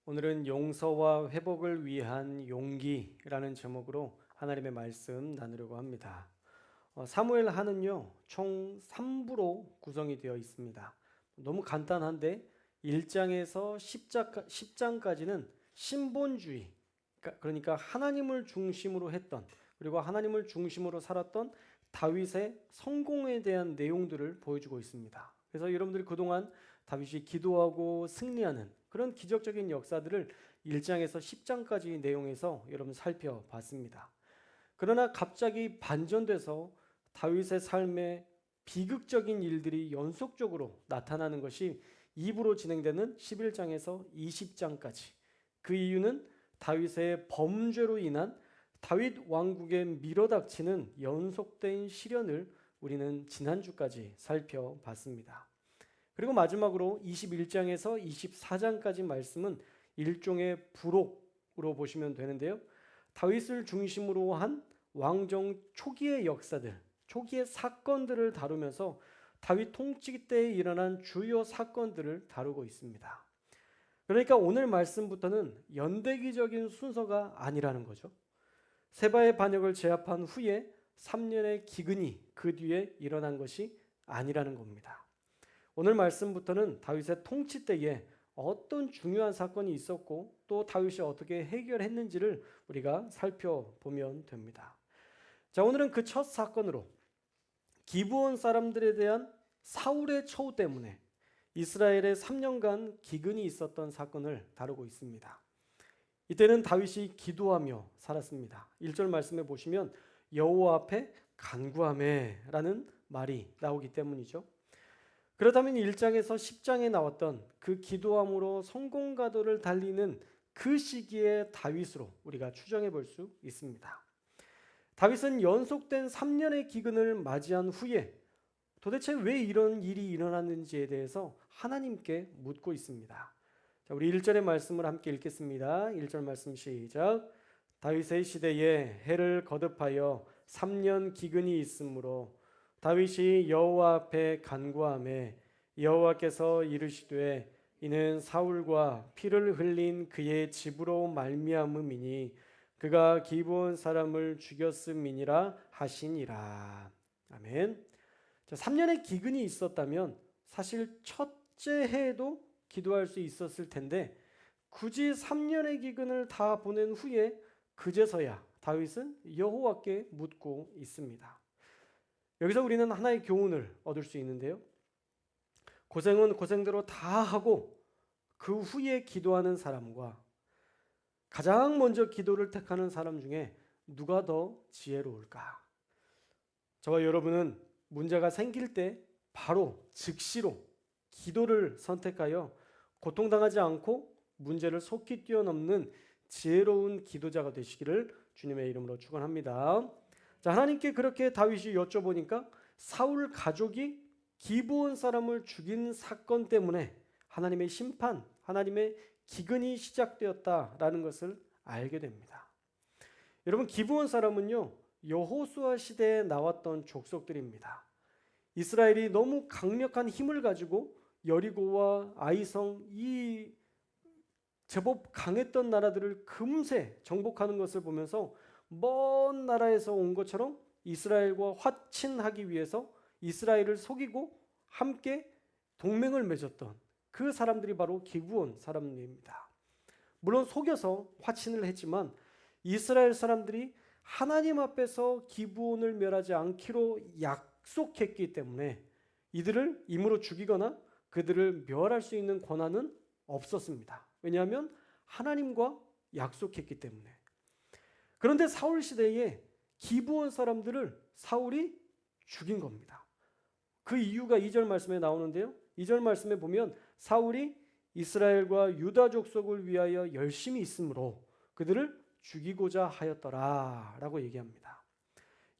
오늘은 용서와 회복을 위한 용기라는 제목으로 하나님의 말씀 나누려고 합니다. 사무엘 하는요, 총 3부로 구성이 되어 있습니다. 너무 간단한데 1장에서 10장까지는 신본주의, 그러니까 하나님을 중심으로 했던, 그리고 하나님을 중심으로 살았던 다윗의 성공에 대한 내용들을 보여주고 있습니다. 그래서 여러분들이 그동안 다윗이 기도하고 승리하는 그런 기적적인 역사들을 1장에서 10장까지 내용에서 여러분 살펴봤습니다. 그러나 갑자기 반전돼서 다윗의 삶에 비극적인 일들이 연속적으로 나타나는 것이 2부로 진행되는 11장에서 20장까지. 그 이유는 다윗의 범죄로 인한 다윗 왕국에 밀어닥치는 연속된 시련을 우리는 지난주까지 살펴봤습니다. 그리고 마지막으로 21장에서 24장까지 말씀은 일종의 부록으로 보시면 되는데요. 다윗을 중심으로 한 왕정 초기의 역사들, 초기의 사건들을 다루면서 다윗 통치 때에 일어난 주요 사건들을 다루고 있습니다. 그러니까 오늘 말씀부터는 연대기적인 순서가 아니라는 거죠. 세바의 반역을 제압한 후에 3년의 기근이 그 뒤에 일어난 것이 아니라는 겁니다. 오늘 말씀부터는 다윗의 통치 때에 어떤 중요한 사건이 있었고 또 다윗이 어떻게 해결했는지를 우리가 살펴보면 됩니다. 자, 오늘은 그 첫 사건으로 기브온 사람들에 대한 사울의 처우 때문에 이스라엘에 3년간 기근이 있었던 사건을 다루고 있습니다. 이때는 다윗이 기도하며 살았습니다. 1절 말씀에 보시면 여호와 앞에 간구하매라는 말이 나오기 때문이죠. 그렇다면 1장에서 10장에 나왔던 그 기도함으로 성공가도를 달리는 그 시기의 다윗으로 우리가 추정해 볼 수 있습니다. 다윗은 연속된 3년의 기근을 맞이한 후에 도대체 왜 이런 일이 일어났는지에 대해서 하나님께 묻고 있습니다. 자, 우리 1절의 말씀을 함께 읽겠습니다. 1절 말씀 시작. 다윗의 시대에 해를 거듭하여 3년 기근이 있으므로 다윗이 여호와 앞에 간구하매 여호와께서 이르시되 이는 사울과 피를 흘린 그의 집으로 말미암음이니 그가 기브온 사람을 죽였음이니라 하시니라. 아멘. 자, 3년의 기근이 있었다면 사실 첫째 해에도 기도할 수 있었을 텐데 굳이 3년의 기근을 다 보낸 후에 그제서야 다윗은 여호와께 묻고 있습니다. 여기서 우리는 하나의 교훈을 얻을 수 있는데요. 고생은 고생대로 다 하고 그 후에 기도하는 사람과 가장 먼저 기도를 택하는 사람 중에 누가 더 지혜로울까? 저와 여러분은 문제가 생길 때 바로 즉시로 기도를 선택하여 고통당하지 않고 문제를 속히 뛰어넘는 지혜로운 기도자가 되시기를 주님의 이름으로 축원합니다. 자, 하나님께 그렇게 다윗이 여쭤보니까 사울 가족이 기브온 사람을 죽인 사건 때문에 하나님의 심판, 하나님의 기근이 시작되었다라는 것을 알게 됩니다. 여러분, 기브온 사람은요, 여호수아 시대에 나왔던 족속들입니다. 이스라엘이 너무 강력한 힘을 가지고 여리고와 아이성 이 제법 강했던 나라들을 금세 정복하는 것을 보면서 먼 나라에서 온 것처럼 이스라엘과 화친하기 위해서 이스라엘을 속이고 함께 동맹을 맺었던 그 사람들이 바로 기브온 사람들입니다. 물론 속여서 화친을 했지만 이스라엘 사람들이 하나님 앞에서 기브온을 멸하지 않기로 약속했기 때문에 이들을 임으로 죽이거나 그들을 멸할 수 있는 권한은 없었습니다. 왜냐하면 하나님과 약속했기 때문에. 그런데 사울 시대에 기브온 사람들을 사울이 죽인 겁니다. 그 이유가 2절 말씀에 나오는데요. 2절 말씀에 보면 사울이 이스라엘과 유다 족속을 위하여 열심히 있으므로 그들을 죽이고자 하였더라 라고 얘기합니다.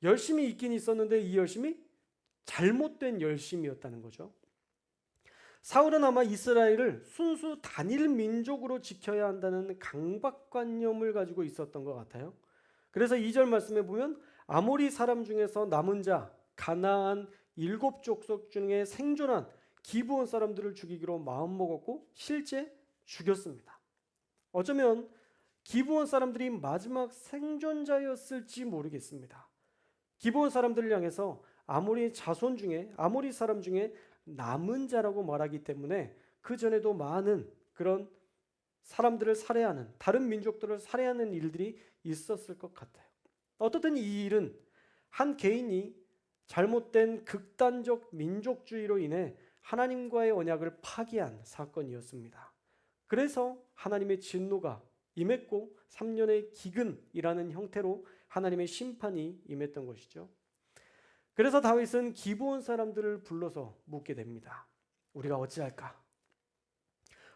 열심히 있긴 있었는데 이 열심이 잘못된 열심이었다는 거죠. 사울은 아마 이스라엘을 순수 단일 민족으로 지켜야 한다는 강박관념을 가지고 있었던 것 같아요. 그래서 2절 말씀에 보면 아모리 사람 중에서 남은 자 가나안 7족속 중에 생존한 기브온 사람들을 죽이기로 마음먹었고 실제 죽였습니다. 어쩌면 기브온 사람들이 마지막 생존자였을지 모르겠습니다. 기브온 사람들을 향해서 아모리 사람 중에 남은 자라고 말하기 때문에 그 전에도 많은 그런 사람들을 살해하는, 다른 민족들을 살해하는 일들이 있었을 것 같아요. 어떻든 이 일은 한 개인이 잘못된 극단적 민족주의로 인해 하나님과의 언약을 파기한 사건이었습니다. 그래서 하나님의 진노가 임했고 3년의 기근이라는 형태로 하나님의 심판이 임했던 것이죠. 그래서 다윗은 기브온 사람들을 불러서 묻게 됩니다. 우리가 어찌할까?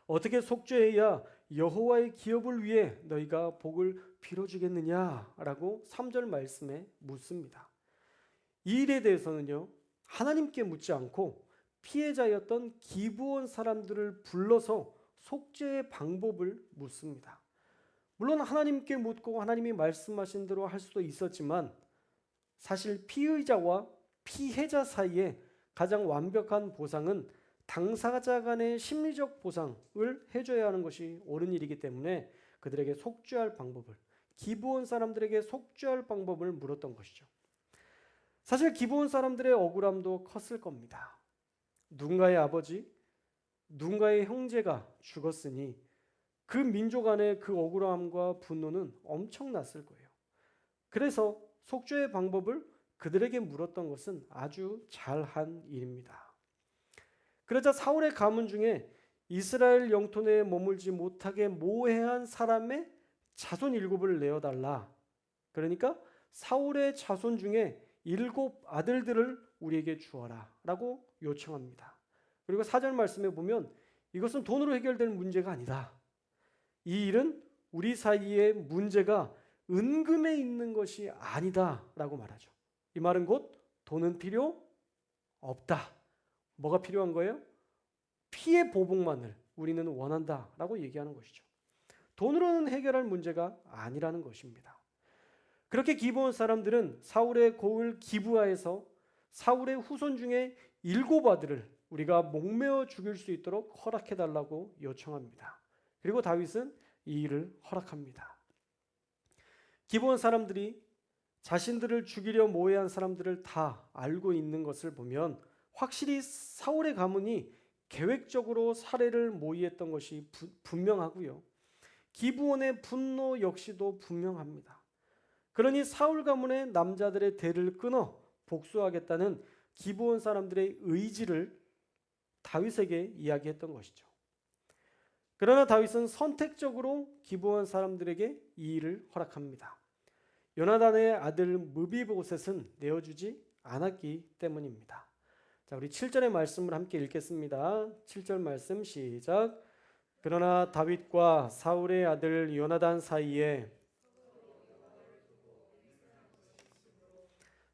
어떻게 속죄해야 여호와의 기업을 위해 너희가 복을 빌어주겠느냐라고 3절 말씀에 묻습니다. 이 일에 대해서는요, 하나님께 묻지 않고 피해자였던 기브온 사람들을 불러서 속죄의 방법을 묻습니다. 물론 하나님께 묻고 하나님이 말씀하신 대로 할 수도 있었지만 사실 피의자와 피해자 사이에 가장 완벽한 보상은 당사자 간의 심리적 보상을 해줘야 하는 것이 옳은 일이기 때문에 그들에게 속죄할 방법을, 기브온 사람들에게 속죄할 방법을 물었던 것이죠. 사실 기브온 사람들의 억울함도 컸을 겁니다. 누군가의 아버지, 누군가의 형제가 죽었으니 그 민족 안의 그 억울함과 분노는 엄청났을 거예요. 그래서 속죄의 방법을 그들에게 물었던 것은 아주 잘한 일입니다. 그러자 사울의 가문 중에 이스라엘 영토 내에 머물지 못하게 모해한 사람의 자손 7을 내어달라. 그러니까 사울의 자손 중에 7 아들들을 우리에게 주어라 라고 요청합니다. 그리고 4절 말씀에 보면 이것은 돈으로 해결될 문제가 아니다. 이 일은 우리 사이의 문제가 은금에 있는 것이 아니다 라고 말하죠. 이 말은 곧 돈은 필요 없다. 뭐가 필요한 거예요? 피해 보복만을 우리는 원한다 라고 얘기하는 것이죠. 돈으로는 해결할 문제가 아니라는 것입니다. 그렇게 기브온 사람들은 사울의 고을 기브아에서 사울의 후손 중에 7 아들을 우리가 목매어 죽일 수 있도록 허락해달라고 요청합니다. 그리고 다윗은 이 일을 허락합니다. 기브온 사람들이 자신들을 죽이려 모해한 사람들을 다 알고 있는 것을 보면 확실히 사울의 가문이 계획적으로 살해를 모의했던 것이 분명하고요. 기브온의 분노 역시도 분명합니다. 그러니 사울 가문의 남자들의 대를 끊어 복수하겠다는 기브온 사람들의 의지를 다윗에게 이야기했던 것이죠. 그러나 다윗은 선택적으로 기브온 사람들에게 이 일을 허락합니다. 요나단의 아들 무비보셋은 내어주지 않았기 때문입니다. 자, 우리 7절의 말씀을 함께 읽겠습니다. 7절 말씀 시작. 그러나 다윗과 사울의 아들 요나단 사이에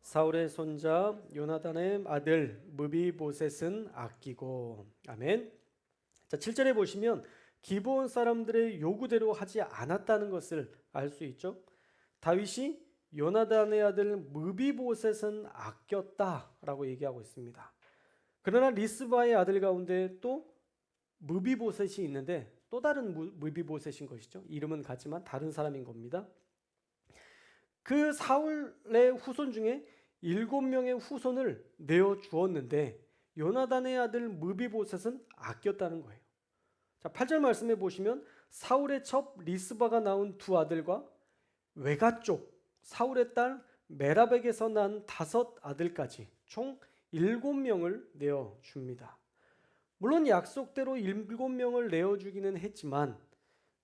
사울의 손자 요나단의 아들 무비보셋은 아끼고. 아멘. 자, 7절에 보시면 기브온 사람들의 요구대로 하지 않았다는 것을 알 수 있죠. 다윗이 요나단의 아들 무비보셋은 아꼈다라고 얘기하고 있습니다. 그러나 리스바의 아들 가운데 또 무비보셋이 있는데 또 다른 무비보셋인 것이죠. 이름은 같지만 다른 사람인 겁니다. 그 사울의 후손 중에 7명의 후손을 내어 주었는데 요나단의 아들 무비보셋은 아꼈다는 거예요. 자, 8절 말씀해 보시면 사울의 첩 리스바가 낳은 2 아들과 외가 쪽 사울의 딸 메라백에서 난 5 아들까지 총 7명을 내어 줍니다. 물론 약속대로 7명을 내어 주기는 했지만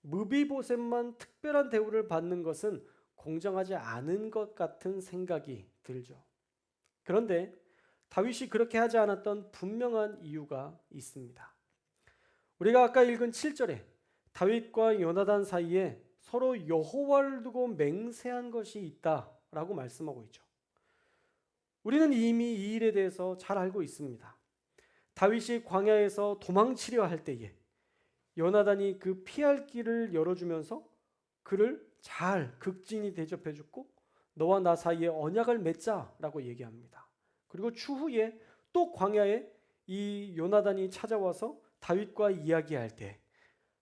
무비보셋만 특별한 대우를 받는 것은 공정하지 않은 것 같은 생각이 들죠. 그런데 다윗이 그렇게 하지 않았던 분명한 이유가 있습니다. 우리가 아까 읽은 7절에 다윗과 요나단 사이에 서로 여호와를 두고 맹세한 것이 있다라고 말씀하고 있죠. 우리는 이미 이 일에 대해서 잘 알고 있습니다. 다윗이 광야에서 도망치려 할 때에 요나단이 그 피할 길을 열어주면서 그를 잘 극진히 대접해주고 너와 나 사이에 언약을 맺자라고 얘기합니다. 그리고 추후에 또 광야에 이 요나단이 찾아와서 다윗과 이야기할 때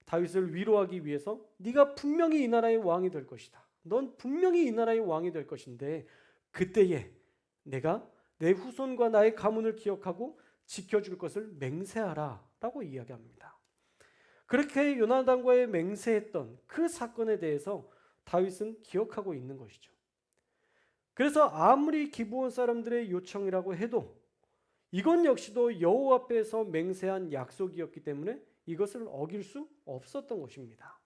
다윗을 위로하기 위해서 네가 분명히 이 나라의 왕이 될 것이다. 넌 분명히 이 나라의 왕이 될 것인데 그때에 내가 내 후손과 나의 가문을 기억하고 지켜줄 것을 맹세하라 라고 이야기합니다. 그렇게 요나단과의 맹세했던 그 사건에 대해서 다윗은 기억하고 있는 것이죠. 그래서 아무리 기브온 사람들의 요청이라고 해도 이건 역시도 여호와 앞에서 맹세한 약속이었기 때문에 이것을 어길 수 없었던 것입니다.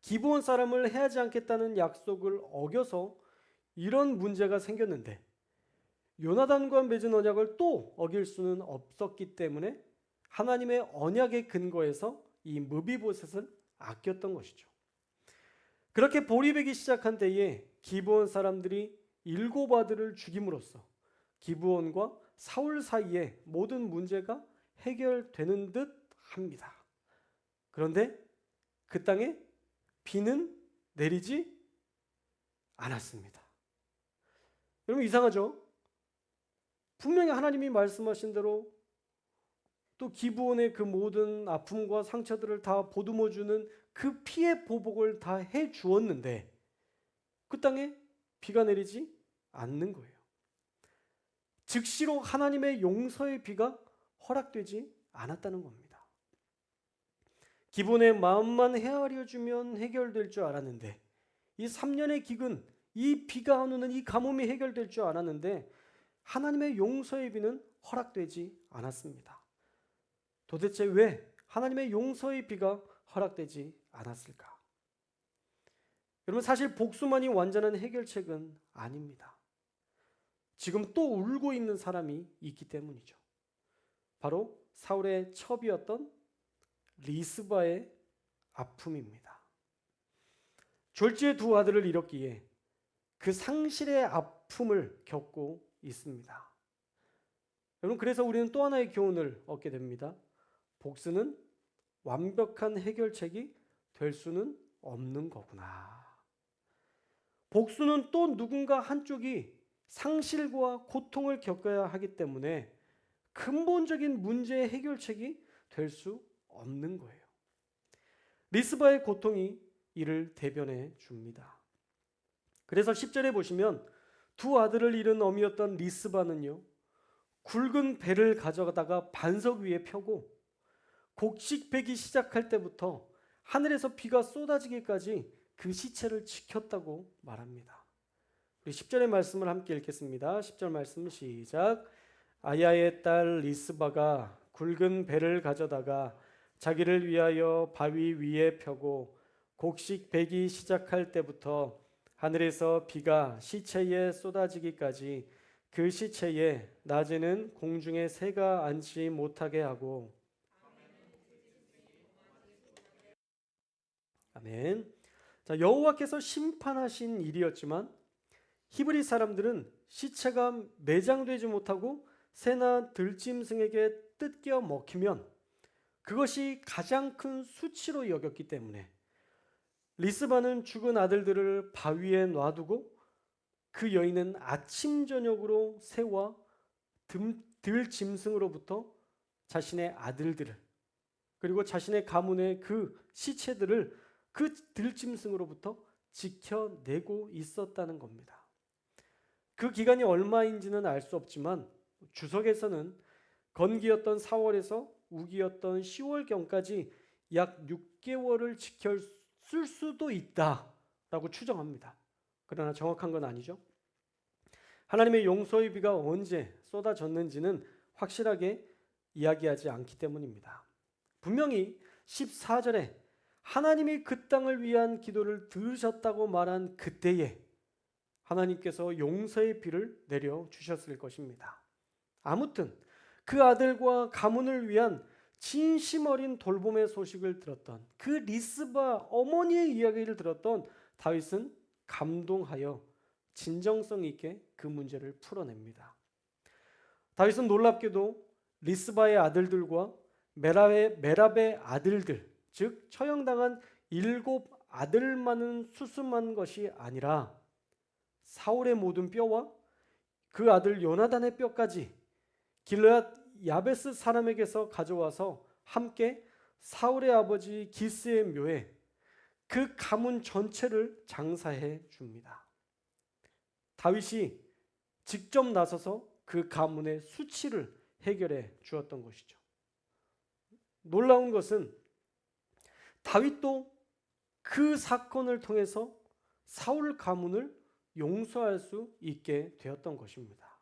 기브온 사람을 해하지 않겠다는 약속을 어겨서 이런 문제가 생겼는데 요나단과 맺은 언약을 또 어길 수는 없었기 때문에 하나님의 언약의 근거에서 이 무비보셋을 아꼈던 것이죠. 그렇게 보리배기 시작한 때에 기브온 사람들이 7 아들을 죽임으로써 기브온과 사울 사이에 모든 문제가 해결되는 듯 합니다. 그런데 그 땅에 비는 내리지 않았습니다. 여러분 이상하죠? 분명히 하나님이 말씀하신 대로 또 기브온의 그 모든 아픔과 상처들을 다 보듬어주는 그 피의 보복을 다 해주었는데 그 땅에 비가 내리지 않는 거예요. 즉시로 하나님의 용서의 비가 허락되지 않았다는 겁니다. 기브온의 마음만 헤아려 주면 해결될 줄 알았는데 이 3년의 기근, 이 비가 안 오는 이 가뭄이 해결될 줄 알았는데 하나님의 용서의 비는 허락되지 않았습니다. 도대체 왜 하나님의 용서의 비가 허락되지 않았을까? 여러분 사실 복수만이 완전한 해결책은 아닙니다. 지금 또 울고 있는 사람이 있기 때문이죠. 바로 사울의 첩이었던 리스바의 아픔입니다. 졸지에 2 아들을 잃었기에 그 상실의 아픔을 겪고 있습니다. 여러분 그래서 우리는 또 하나의 교훈을 얻게 됩니다. 복수는 완벽한 해결책이 될 수는 없는 거구나. 복수는 또 누군가 한쪽이 상실과 고통을 겪어야 하기 때문에 근본적인 문제의 해결책이 될 수 없는 거예요. 리스바의 고통이 이를 대변해 줍니다. 그래서 10절에 보시면 2 아들을 잃은 어미였던 리스바는요, 굵은 배를 가져다가 반석 위에 펴고 곡식 베기 시작할 때부터 하늘에서 비가 쏟아지기까지 그 시체를 지켰다고 말합니다. 우리 10절의 말씀을 함께 읽겠습니다. 10절 말씀 시작. 아야의 딸 리스바가 굵은 배를 가져다가 자기를 위하여 바위 위에 펴고 곡식 베기 시작할 때부터 하늘에서 비가 시체에 쏟아지기까지 그 시체에 낮에는 공중에 새가 앉지 못하게 하고. 아멘. 자, 여호와께서 심판하신 일이었지만 히브리 사람들은 시체가 매장되지 못하고 새나 들짐승에게 뜯겨 먹히면 그것이 가장 큰 수치로 여겼기 때문에 리스바는 죽은 아들들을 바위에 놔두고 그 여인은 아침 저녁으로 새와 들짐승으로부터 자신의 아들들을 그리고 자신의 가문의 그 시체들을 그 들짐승으로부터 지켜내고 있었다는 겁니다. 그 기간이 얼마인지는 알 수 없지만 주석에서는 건기였던 4월에서 우기였던 10월경까지 약 6개월을 지켰을 수도 있다라고 추정합니다. 그러나 정확한 건 아니죠. 하나님의 용서의 비가 언제 쏟아졌는지는 확실하게 이야기하지 않기 때문입니다. 분명히 14절에 하나님이 그 땅을 위한 기도를 들으셨다고 말한 그때에 하나님께서 용서의 비를 내려주셨을 것입니다. 아무튼 그 아들과 가문을 위한 진심 어린 돌봄의 소식을 들었던 그 리스바 어머니의 이야기를 들었던 다윗은 감동하여 진정성 있게 그 문제를 풀어냅니다. 다윗은 놀랍게도 리스바의 아들들과 메랍의 아들들, 즉 처형당한 7 아들만은 수습한 것이 아니라 사울의 모든 뼈와 그 아들 요나단의 뼈까지 길르앗 야베스 사람에게서 가져와서 함께 사울의 아버지 기스의 묘에 그 가문 전체를 장사해 줍니다. 다윗이 직접 나서서 그 가문의 수치를 해결해 주었던 것이죠. 놀라운 것은 다윗도 그 사건을 통해서 사울 가문을 용서할 수 있게 되었던 것입니다.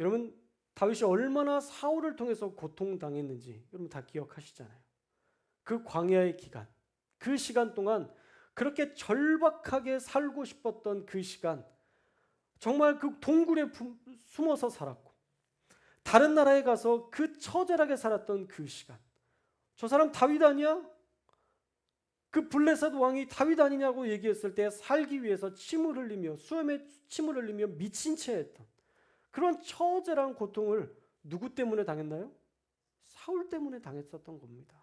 여러분, 다윗이 얼마나 사울을 통해서 고통당했는지 여러분 다 기억하시잖아요. 그 광야의 기간, 그 시간 동안 그렇게 절박하게 살고 싶었던 그 시간, 정말 그 동굴에 숨어서 살았고 다른 나라에 가서 그 처절하게 살았던 그 시간, 저 사람 다윗 아니야? 그 블레셋 왕이 다윗 아니냐고 얘기했을 때 살기 위해서 침을 흘리며 수염에 침을 흘리며 미친 채 했던 그런 처절한 고통을 누구 때문에 당했나요? 사울 때문에 당했었던 겁니다.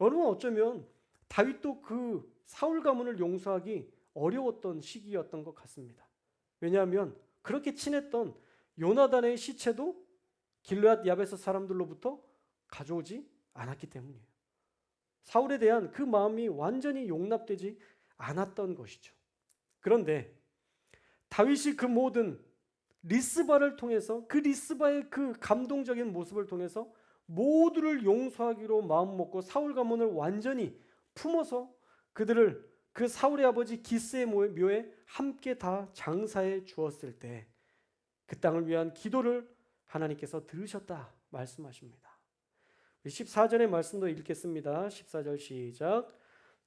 여러분, 어쩌면 다윗도 그 사울 가문을 용서하기 어려웠던 시기였던 것 같습니다. 왜냐하면 그렇게 친했던 요나단의 시체도 길르앗 야베스 사람들로부터 가져오지 않았기 때문이에요. 사울에 대한 그 마음이 완전히 용납되지 않았던 것이죠. 그런데 다윗이 그 모든 리스바를 통해서, 그 리스바의 그 감동적인 모습을 통해서 모두를 용서하기로 마음먹고 사울 가문을 완전히 품어서 그들을 그 사울의 아버지 기스의 묘에 함께 다 장사해 주었을 때 그 땅을 위한 기도를 하나님께서 들으셨다 말씀하십니다. 14절의 말씀도 읽겠습니다. 14절 시작.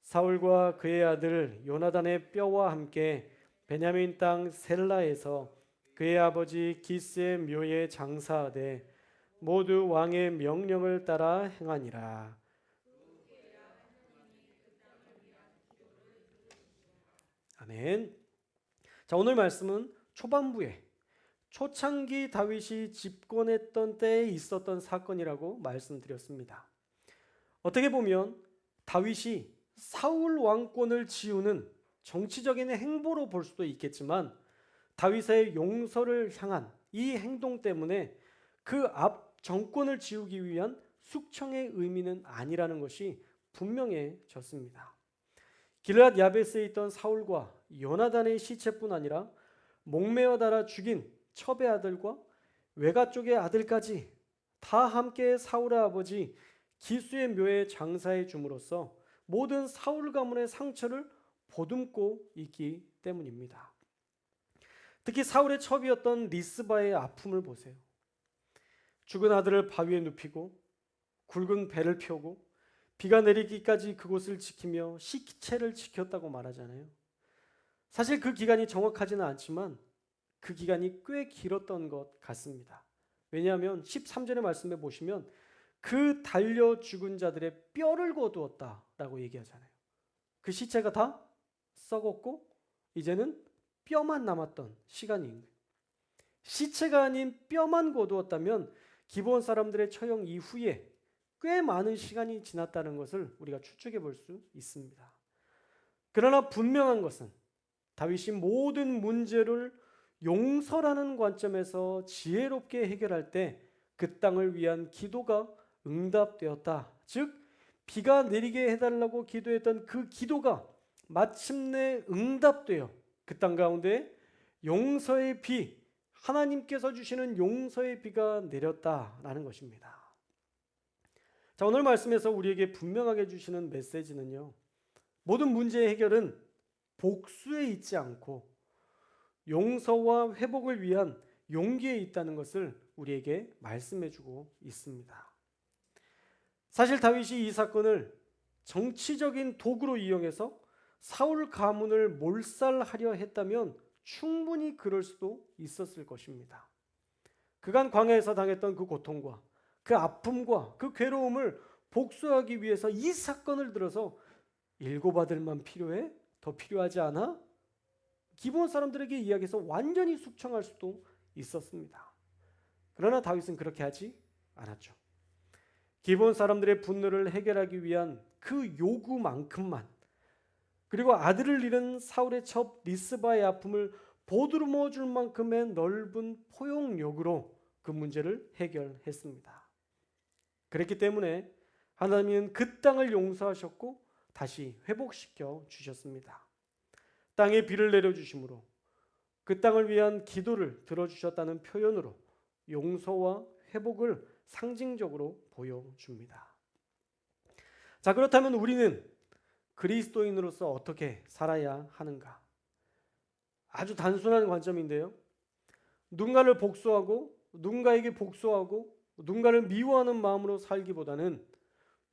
사울과 그의 아들 요나단의 뼈와 함께 베냐민 땅 셀라에서 그의 아버지 기스의 묘에 장사하되 모두 왕의 명령을 따라 행하니라. 아멘. 자, 오늘 말씀은 초반부에 초창기 다윗이 집권했던 때에 있었던 사건이라고 말씀드렸습니다. 어떻게 보면 다윗이 사울 왕권을 지우는 정치적인 행보로 볼 수도 있겠지만 다윗의 용서를 향한 이 행동 때문에 그 앞 정권을 지우기 위한 숙청의 의미는 아니라는 것이 분명해졌습니다. 길르앗 야베스에 있던 사울과 요나단의 시체뿐 아니라 목매어 달아 죽인 첩의 아들과 외가 쪽의 아들까지 다 함께 사울의 아버지 기수의 묘에 장사해 줌으로써 모든 사울 가문의 상처를 보듬고 있기 때문입니다. 특히 사울의 첩이었던 리스바의 아픔을 보세요. 죽은 아들을 바위에 눕히고 굵은 배를 펴고 비가 내리기까지 그곳을 지키며 시체를 지켰다고 말하잖아요. 사실 그 기간이 정확하지는 않지만 그 기간이 꽤 길었던 것 같습니다. 왜냐하면 13절의 말씀에 보시면 그 달려 죽은 자들의 뼈를 거두었다라고 얘기하잖아요. 그 시체가 다 썩었고 이제는 뼈만 남았던 시간인 거예요. 시체가 아닌 뼈만 거두었다면 기브온 사람들의 처형 이후에 꽤 많은 시간이 지났다는 것을 우리가 추측해 볼 수 있습니다. 그러나 분명한 것은 다윗이 모든 문제를 용서라는 관점에서 지혜롭게 해결할 때 그 땅을 위한 기도가 응답되었다. 즉 비가 내리게 해달라고 기도했던 그 기도가 마침내 응답되어 그 땅 가운데 용서의 비, 하나님께서 주시는 용서의 비가 내렸다라는 것입니다. 자, 오늘 말씀에서 우리에게 분명하게 주시는 메시지는요, 모든 문제의 해결은 복수에 있지 않고 용서와 회복을 위한 용기에 있다는 것을 우리에게 말씀해주고 있습니다. 사실 다윗이 이 사건을 정치적인 도구로 이용해서 사울 가문을 몰살하려 했다면 충분히 그럴 수도 있었을 것입니다. 그간 광야에서 당했던 그 고통과 그 아픔과 그 괴로움을 복수하기 위해서 이 사건을 들어서 7 아들만 필요해? 더 필요하지 않아? 기브온 사람들에게 이야기해서 완전히 숙청할 수도 있었습니다. 그러나 다윗은 그렇게 하지 않았죠. 기브온 사람들의 분노를 해결하기 위한 그 요구만큼만, 그리고 아들을 잃은 사울의 첩 리스바의 아픔을 보듬어 줄 만큼의 넓은 포용력으로 그 문제를 해결했습니다. 그랬기 때문에 하나님은 그 땅을 용서하셨고 다시 회복시켜 주셨습니다. 땅에 비를 내려주심으로 그 땅을 위한 기도를 들어주셨다는 표현으로 용서와 회복을 상징적으로 보여줍니다. 자, 그렇다면 우리는 그리스도인으로서 어떻게 살아야 하는가? 아주 단순한 관점인데요. 누군가를 복수하고 누군가에게 복수하고 누군가를 미워하는 마음으로 살기보다는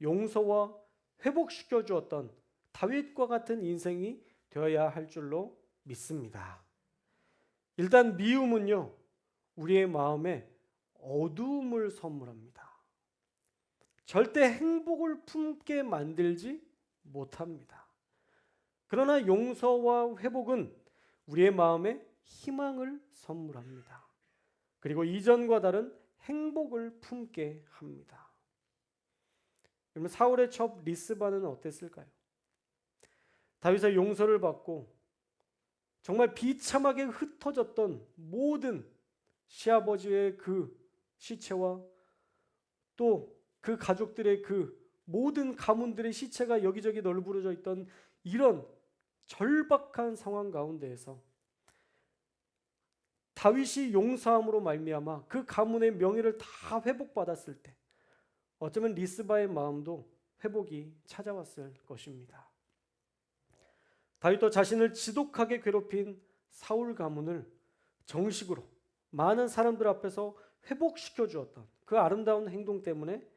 용서와 회복시켜 주었던 다윗과 같은 인생이 되어야 할 줄로 믿습니다. 일단 미움은요, 우리의 마음에 어두움을 선물합니다. 절대 행복을 품게 만들지 못합니다. 그러나 용서와 회복은 우리의 마음에 희망을 선물합니다. 그리고 이전과 다른 행복을 품게 합니다. 그러면 사울의 첩 리스바는 어땠을까요? 다윗의 용서를 받고 정말 비참하게 흩어졌던 모든 시아버지의 그 시체와 또 그 가족들의 그 모든 가문들의 시체가 여기저기 널브러져 있던 이런 절박한 상황 가운데에서 다윗이 용서함으로 말미암아 그 가문의 명예를 다 회복받았을 때 어쩌면 리스바의 마음도 회복이 찾아왔을 것입니다. 다윗도 자신을 지독하게 괴롭힌 사울 가문을 정식으로 많은 사람들 앞에서 회복시켜 주었던 그 아름다운 행동 때문에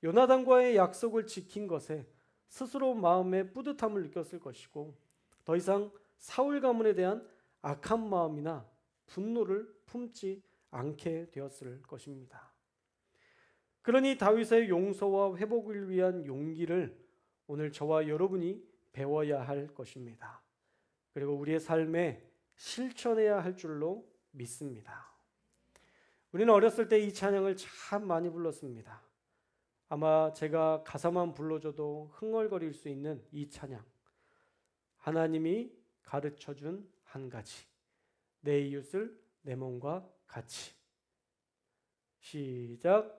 요나단과의 약속을 지킨 것에 스스로 마음에 뿌듯함을 느꼈을 것이고 더 이상 사울 가문에 대한 악한 마음이나 분노를 품지 않게 되었을 것입니다. 그러니 다윗의 용서와 회복을 위한 용기를 오늘 저와 여러분이 배워야 할 것입니다. 그리고 우리의 삶에 실천해야 할 줄로 믿습니다. 우리는 어렸을 때 이 찬양을 참 많이 불렀습니다. 아마 제가 가사만 불러줘도 흥얼거릴 수 있는 이 찬양. 하나님이 가르쳐준 한 가지. 내 이웃을 내 몸과 같이. 시작.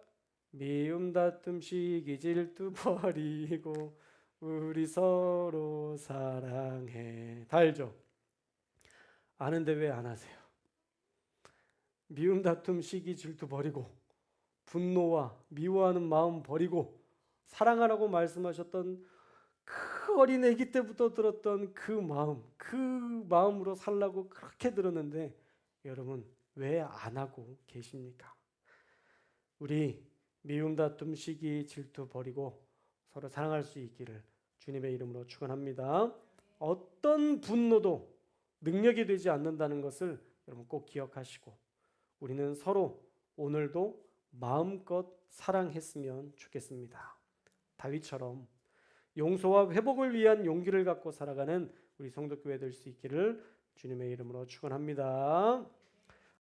미움 다툼 시기 질투 버리고 우리 서로 사랑해. 다 알죠? 아는데 왜 안 하세요? 미움 다툼 시기 질투 버리고 분노와 미워하는 마음 버리고 사랑하라고 말씀하셨던 그 어린 아기 때부터 들었던 그 마음으로 살라고 그렇게 들었는데 여러분 왜 안 하고 계십니까? 우리 미움 다툼 시기 질투 버리고 서로 사랑할 수 있기를 주님의 이름으로 축원합니다. 어떤 분노도 능력이 되지 않는다는 것을 여러분 꼭 기억하시고 우리는 서로 오늘도 마음껏 사랑했으면 좋겠습니다. 다윗처럼 용서와 회복을 위한 용기를 갖고 살아가는 우리 성도교회 될 수 있기를 주님의 이름으로 축원합니다.